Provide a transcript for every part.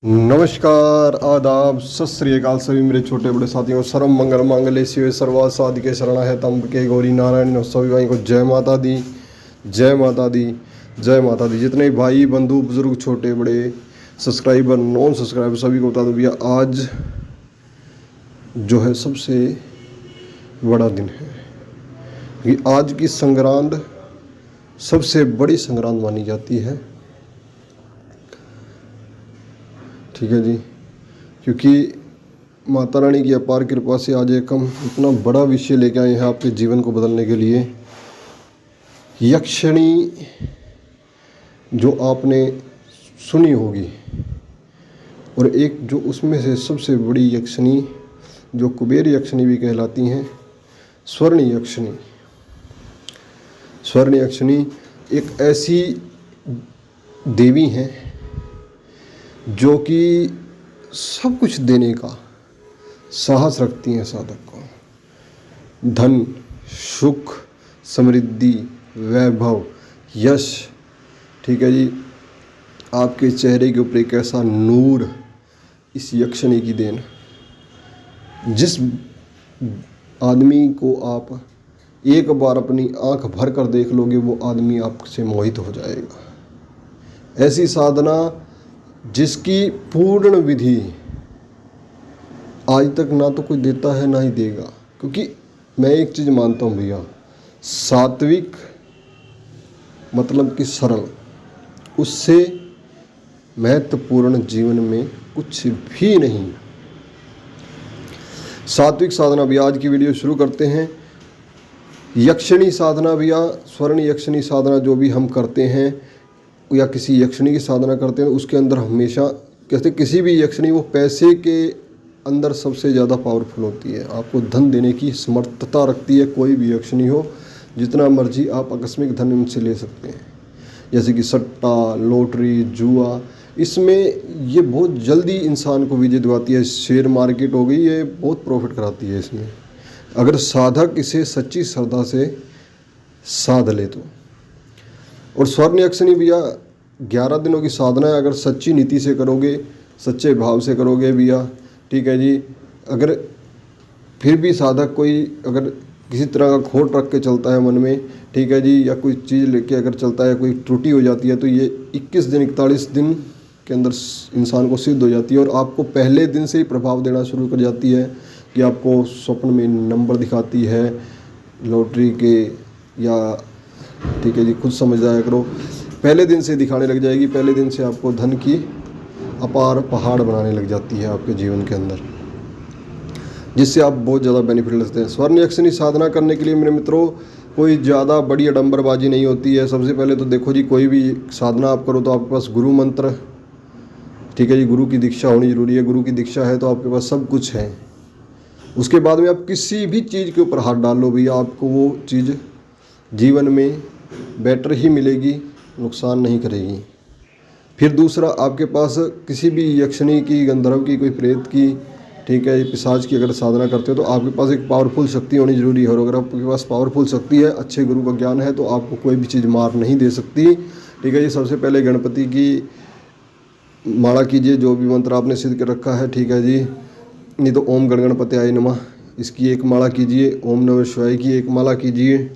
नमस्कार, आदाब, सत श्री अकाल सभी मेरे छोटे बड़े साथियों। सर्व मंगल मांगल्ये शिवे सर्वार्थ साधिके शरणं त्र्यंबके गौरी नारायणी। सभी भाई को जय माता दी, जय माता दी, जय माता दी। जितने भाई बंधु बुजुर्ग छोटे बड़े सब्सक्राइबर नॉन सब्सक्राइबर सभी को बता दो भैया, आज जो है सबसे बड़ा दिन है कि आज की संक्रांत सबसे बड़ी संक्रांत मानी जाती है। ठीक है जी, क्योंकि माता रानी की अपार कृपा से आज एक हम इतना बड़ा विषय लेके आए हैं आपके जीवन को बदलने के लिए। यक्षिणी जो आपने सुनी होगी, और एक जो उसमें से सबसे बड़ी यक्षिणी जो कुबेर यक्षिणी भी कहलाती हैं, स्वर्ण यक्षिणी। स्वर्ण यक्षिणी एक ऐसी देवी हैं जो कि सब कुछ देने का साहस रखती हैं साधक को। धन, सुख, समृद्धि, वैभव, यश। ठीक है जी, आपके चेहरे के ऊपर एक ऐसा नूर इस यक्षिणी की देन। जिस आदमी को आप एक बार अपनी आंख भर कर देख लोगे, वो आदमी आपसे मोहित हो जाएगा। ऐसी साधना जिसकी पूर्ण विधि आज तक ना तो कोई देता है ना ही देगा। क्योंकि मैं एक चीज़ मानता हूँ भैया, सात्विक मतलब कि सरल, उससे महत्वपूर्ण जीवन में कुछ भी नहीं। सात्विक साधना भैया, आज की वीडियो शुरू करते हैं। यक्षिणी साधना भैया, स्वर्ण यक्षिणी साधना जो भी हम करते हैं या किसी यक्षिणी की साधना करते हैं, उसके अंदर हमेशा कहते किसी भी यक्षिणी वो पैसे के अंदर सबसे ज़्यादा पावरफुल होती है। आपको धन देने की समर्थता रखती है। कोई भी यक्षिणी हो, जितना मर्जी आप आकस्मिक धन इनसे ले सकते हैं। जैसे कि सट्टा, लॉटरी, जुआ, इसमें ये बहुत जल्दी इंसान को विजय दिलाती है। शेयर मार्केट हो गई, ये बहुत प्रॉफिट कराती है इसमें, अगर साधक इसे सच्ची श्रद्धा से साध ले तो। और स्वर्ण यक्षिणी भैया 11 दिनों की साधना है। अगर सच्ची नीति से करोगे, सच्चे भाव से करोगे भैया, ठीक है जी। अगर फिर भी साधक कोई अगर किसी तरह का खोट रख के चलता है मन में, ठीक है जी, या कोई चीज़ लेके अगर चलता है, कोई त्रुटि हो जाती है, तो ये 21 दिन 41 दिन के अंदर इंसान को सिद्ध हो जाती है। और आपको पहले दिन से ही प्रभाव देना शुरू कर जाती है कि आपको स्वप्न में नंबर दिखाती है लॉटरी के, या ठीक है जी, खुद समझ जाया करो, पहले दिन से दिखाने लग जाएगी। पहले दिन से आपको धन की अपार पहाड़ बनाने लग जाती है आपके जीवन के अंदर, जिससे आप बहुत ज़्यादा बेनिफिट लेते हैं। स्वर्ण यक्षिणी साधना करने के लिए मेरे मित्रों कोई ज़्यादा बड़ी आडंबरबाजी नहीं होती है। सबसे पहले तो देखो जी, कोई भी साधना आप करो तो आपके पास गुरु मंत्र, ठीक है जी, गुरु की दीक्षा होनी जरूरी है। गुरु की दीक्षा है तो आपके पास सब कुछ है। उसके बाद में आप किसी भी चीज़ के ऊपर हाथ डाल लो भैया, आपको वो चीज़ जीवन में बेटर ही मिलेगी, नुकसान नहीं करेगी। फिर दूसरा, आपके पास किसी भी यक्षिणी की, गंधर्व की, कोई प्रेत की, ठीक है, पिशाच की अगर साधना करते हो तो आपके पास एक पावरफुल शक्ति होनी जरूरी है। और अगर आपके पास पावरफुल शक्ति है, अच्छे गुरु का ज्ञान है, तो आपको कोई भी चीज़ मार नहीं दे सकती। ठीक है जी। सबसे पहले गणपति की माला कीजिए, जो भी मंत्र आपने सिद्ध कर रखा है, ठीक है जी। नहीं तो ओम गण गणपत्याय नमः, इसकी एक माला कीजिए। ओम नमः शिवाय की एक माला कीजिए।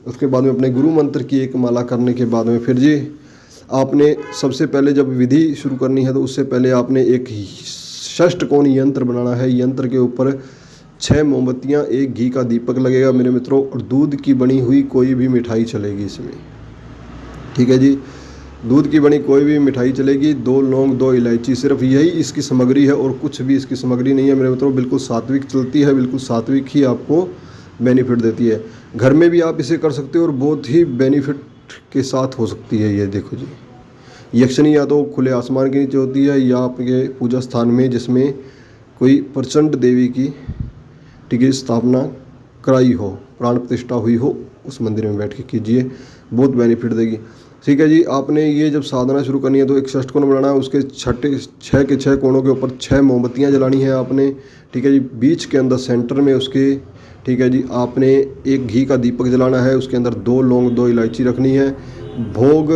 उसके बाद में अपने गुरु मंत्र की एक माला करने के बाद में फिर जी आपने सबसे पहले जब विधि शुरू करनी है, तो उससे पहले आपने एक षष्ठकोण यंत्र बनाना है। यंत्र के ऊपर 6 मोमबत्तियाँ, 1 घी का दीपक लगेगा मेरे मित्रों, और दूध की बनी हुई कोई भी मिठाई चलेगी इसमें, ठीक है जी। दूध की बनी कोई भी मिठाई चलेगी। 2 लौंग, 2 इलायची, सिर्फ यही इसकी सामग्री है और कुछ भी इसकी सामग्री नहीं है मेरे मित्रों। बिल्कुल सात्विक चलती है, बिल्कुल सात्विक ही आपको बेनिफिट देती है। घर में भी आप इसे कर सकते हो और बहुत ही बेनिफिट के साथ हो सकती है। ये देखो जी, यक्षिणी या तो खुले आसमान के नीचे होती है, या आपके पूजा स्थान में जिसमें कोई प्रचंड देवी की, ठीक है, स्थापना कराई हो, प्राण प्रतिष्ठा हुई हो, उस मंदिर में बैठ के कीजिए, बहुत बेनिफिट देगी। ठीक है जी। आपने ये जब साधना शुरू करनी है तो एक षष्ठकोण बनाना है। उसके 6 के 6 कोणों के ऊपर 6 मोमबत्तियाँ जलानी है आपने, ठीक है जी। बीच के अंदर सेंटर में उसके, ठीक है जी, आपने एक घी का दीपक जलाना है। उसके अंदर 2 लौंग, 2 इलायची रखनी है। भोग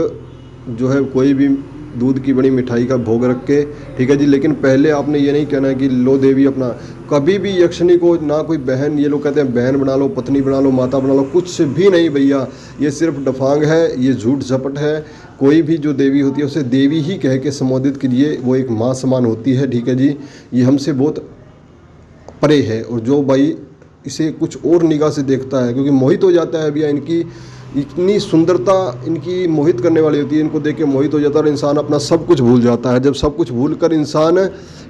जो है कोई भी दूध की बड़ी मिठाई का भोग रख के, ठीक है जी। लेकिन पहले आपने ये नहीं कहना है कि लो देवी अपना, कभी भी यक्षिणी को ना कोई बहन, ये लोग कहते हैं बहन बना लो, पत्नी बना लो, माता बना लो, कुछ भी नहीं भैया, ये सिर्फ डफांग है, ये झूठ झपट है। कोई भी जो देवी होती है उसे देवी ही कह के संबोधित कीजिए, वो एक माँ समान होती है, ठीक है जी। ये हमसे बहुत परे है। और जो भाई इसे कुछ और निगाह से देखता है, क्योंकि मोहित हो जाता है भैया, इनकी इतनी सुंदरता इनकी मोहित करने वाली होती है, इनको देख के मोहित हो जाता है और इंसान अपना सब कुछ भूल जाता है। जब सब कुछ भूल कर इंसान,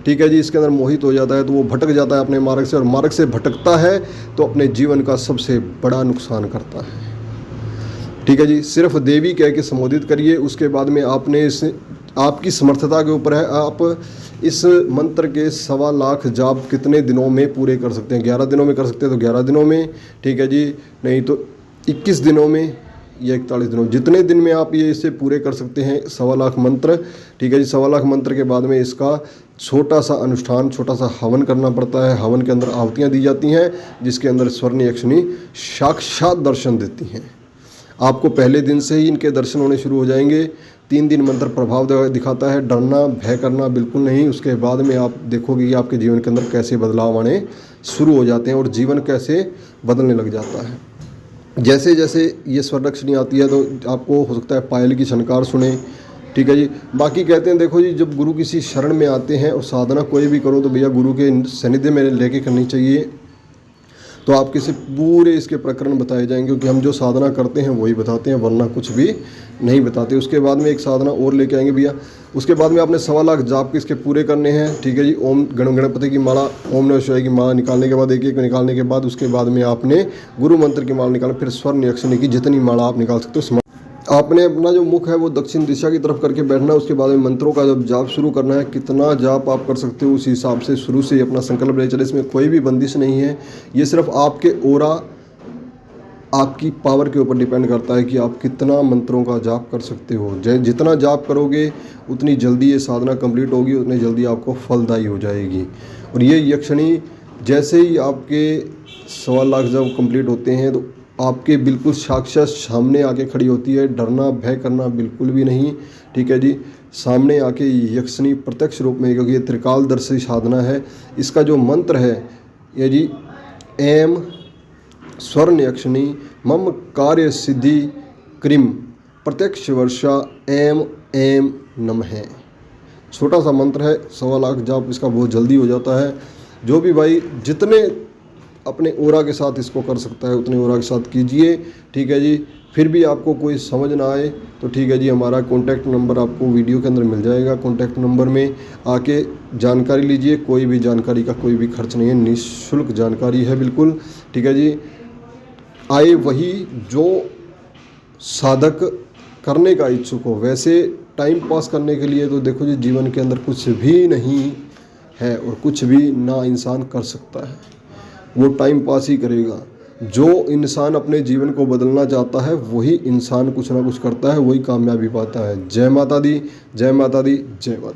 ठीक है जी, इसके अंदर मोहित हो जाता है तो वो भटक जाता है अपने मार्ग से, और मार्ग से भटकता है तो अपने जीवन का सबसे बड़ा नुकसान करता है, ठीक है जी। सिर्फ देवी कह के संबोधित करिए, उसके बाद में आपने इस, आपकी समर्थता के ऊपर है, आप इस मंत्र के 1.25 लाख जाप कितने दिनों में पूरे कर सकते हैं। 11 दिनों में कर सकते हैं तो 11 दिनों में, ठीक है जी, नहीं तो 21 दिनों में या 41 दिनों, जितने दिन में आप ये इसे पूरे कर सकते हैं 1.25 लाख मंत्र, ठीक है जी। 1.25 लाख मंत्र के बाद में इसका छोटा सा अनुष्ठान, छोटा सा हवन करना पड़ता है। हवन के अंदर आहुतियाँ दी जाती हैं, जिसके अंदर स्वर्ण यक्षिणी साक्षात दर्शन देती हैं। आपको पहले दिन से ही इनके दर्शन होने शुरू हो जाएंगे। 3 दिन मंत्र प्रभाव दिखाता है, डरना भय करना बिल्कुल नहीं। उसके बाद में आप देखोगे कि आपके जीवन के अंदर कैसे बदलाव आने शुरू हो जाते हैं और जीवन कैसे बदलने लग जाता है। जैसे जैसे ये स्वरयक्षिणी आती है तो आपको हो सकता है पायल की छनकार सुने, ठीक है जी। बाकी कहते हैं देखो जी, जब गुरु किसी शरण में आते हैं और साधना कोई भी करो तो भैया गुरु के सानिध्य में लेके करनी चाहिए। तो आपके से पूरे इसके प्रकरण बताए जाएंगे, क्योंकि हम जो साधना करते हैं वही बताते हैं, वरना कुछ भी नहीं बताते। उसके बाद में एक साधना और लेके आएंगे भैया। उसके बाद में आपने 1.25 लाख जाप के इसके पूरे करने हैं, ठीक है जी। ओम गणपति की माला, ओम नमः शिवाय की माला निकालने के बाद, एक एक निकालने के बाद उसके बाद में आपने गुरु मंत्र की माला निकालना, फिर स्वर्ण यक्षिणी की जितनी माला आप निकाल सकते हो। आपने अपना जो मुख है वो दक्षिण दिशा की तरफ करके बैठना है। उसके बाद में मंत्रों का जब जाप शुरू करना है, कितना जाप आप कर सकते हो उस हिसाब से शुरू से ही अपना संकल्प ले चले। इसमें कोई भी बंदिश नहीं है, ये सिर्फ आपके ओरा, आपकी पावर के ऊपर डिपेंड करता है कि आप कितना मंत्रों का जाप कर सकते हो। जितना जाप करोगे उतनी जल्दी ये साधना कंप्लीट होगी, उतनी जल्दी आपको फलदायी हो जाएगी। और ये यक्षिणी जैसे ही आपके 1.25 लाख जब कंप्लीट होते हैं तो आपके बिल्कुल साक्षात सामने आके खड़ी होती है। डरना भय करना बिल्कुल भी नहीं, ठीक है जी। सामने आके यक्षिणी प्रत्यक्ष रूप में, क्योंकि ये त्रिकालदर्शी साधना है। इसका जो मंत्र है ये जी, एम स्वर्ण यक्षिणी मम कार्य सिद्धि क्रीम प्रत्यक्ष वर्षा एम एम नमः। छोटा सा मंत्र है, 1.25 लाख जाप इसका बहुत जल्दी हो जाता है। जो भी भाई जितने अपने ओरा के साथ इसको कर सकता है उतने ओरा के साथ कीजिए, ठीक है जी। फिर भी आपको कोई समझ ना आए तो ठीक है जी, हमारा कॉन्टैक्ट नंबर आपको वीडियो के अंदर मिल जाएगा। कॉन्टैक्ट नंबर में आके जानकारी लीजिए। कोई भी जानकारी का कोई भी खर्च नहीं है, निःशुल्क जानकारी है बिल्कुल, ठीक है जी। आए वही जो साधक करने का इच्छुक हो। वैसे टाइम पास करने के लिए तो देखो जी, जीवन के अंदर कुछ भी नहीं है और कुछ भी ना इंसान कर सकता है, वो टाइम पास ही करेगा। जो इंसान अपने जीवन को बदलना चाहता है वही इंसान कुछ ना कुछ करता है, वही कामयाबी पाता है। जय माता दी, जय माता दी, जय माता।